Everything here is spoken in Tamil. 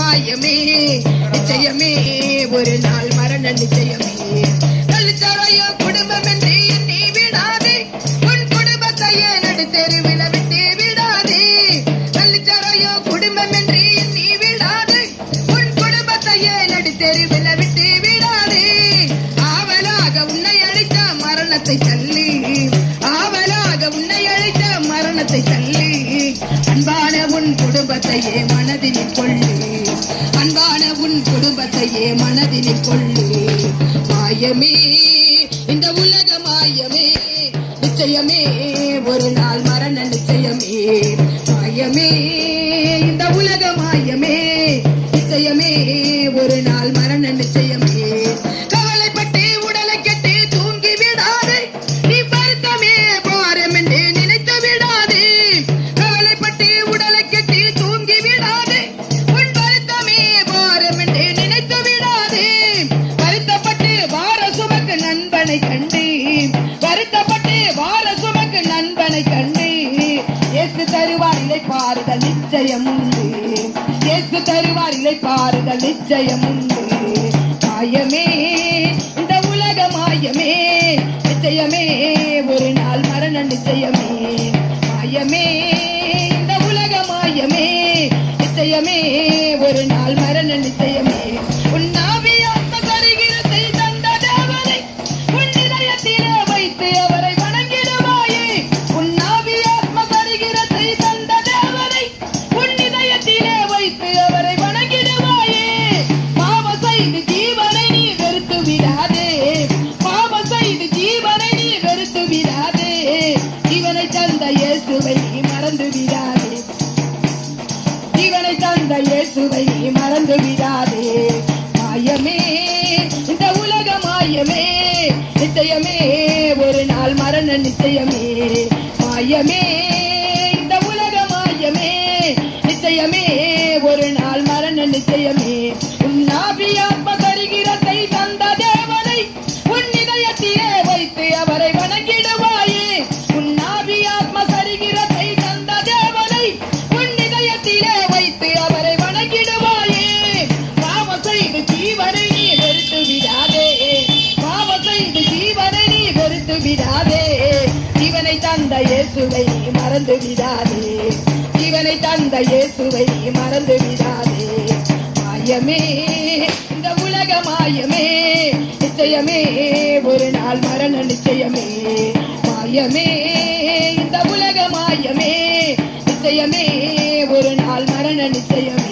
மாயமே நிச்சயமே ஒரு நாள் மரண நிச்சயமே. கள்ளிச்சாராயோ குடும்பம் என்று எண்ணி விடாதே, உன் குடும்பத்தையே நடுத்தெருவில விட்டு விடாதே. கள்ளிச்சாராயோ குடும்பம் என்று எண்ணி விடாதே, உன் குடும்பத்தையே நடுத்தெருவில விட்டு விடாதே. ஆவலாக உன்னை அழைத்த மரணத்தை தள்ளி, ஆவலாக உன்னை அழைத்த மரணத்தை தள்ளி, அன்பான உன் குடும்பத்தையே மனதினில் கொள்ளு, அன்பான உன் குடும்பத்தையே மனதினில் கொள்ளு. மாயமே இந்த உலக மாயமே நிச்சயமே ஒரு நாள் மரண நிச்சயமே. மாயமே இந்த உலக மாயமே நிச்சயமே ஒரு நாள் மரண நிச்சயமே. கவலைப்பட்டு உடலை கெட்டு தூங்கி விடாதே, நீ வருத்தமே பாரம் என்று நினைத்து விடாதே. கவலைப்பட்டு உடலை கெட்டு தூங்கி விடாதே, உன் வருத்தமே பாரம் என்று நினைத்து விடாதே. வருத்தப்பட்டு வார சுமக்கு நண்பனை கண்டு, வருத்தப்பட்டு வார சுமக்கு நண்பனை கண்டு, இயேசு தருவார் இளைப்பாறுதல் நிச்சயம் உண்டு, இயேசு தருவார் இளைப்பாறுதல் நிச்சயம் உண்டு. மாயமே இந்த உலக மாயமே நிச்சயமே ஒரு நாள் மரண நிச்சயமே. மாயமே இந்த உலக மாயமே நிச்சயமே ஒரு நாள் மரண நிச்சயமே. உன் ஆவி ஆத்ம சரீரத்தை தந்த தேவனை உன் இதயத்திலே வைத்து அவரை வணங்கிடுவாயே. உன் ஆவி ஆத்ம சரீரத்தை தந்த தேவனை உன் இதயத்திலே வைத்து அவரை வணங்கிடுவாயே. பாவம் செய்து ஜீவனை நீ வெறுத்து விடாதே, பாவம் செய்து ஜீவனை நீ வெறுத்து விடாதே. ஜீவனை தந்த இயேசுவை நீ மறந்து விடாதே, ஜீவனை தந்த இயேசுவை நீ மறந்து விடாதே. மாயமே இந்த உலக மாயமே நிச்சயமே ஒரு நாள் மரண நிச்சயமே. மாயமே இந்த உலக மாயமே நிச்சயமே ஒரு நாள் மரண நிச்சயமே. உன் ஆவி ஆத்ம சரீரத்தை தந்த தேவனை உன் இதயத்திலே வைத்து அவரை வணங்கிடுவாயே. உன் ஆவி ஆத்ம சரீரத்தை தந்த தேவனை உன் இதயத்திலே வைத்து அவரை வணங்கிடுவாயே. பாவம் செய்து ஜீவனை நீ வெறுத்து விடாதே, பாவம் செய்து ஜீவனை நீ வெறுத்து விடாதே. ஜீவனை தந்த இயேசுவை நீ மறந்து விடாதே, ஜீவனை தந்த இயேசுவை நீ மறந்து விடாதே. மாயமே இந்த உலக மாயமே நிச்சயமே ஒரு நாள் மரண நிச்சயமே. மாயமே இந்த உலக மாயமே நிச்சயமே ஒரு நாள் மரண நிச்சயமே.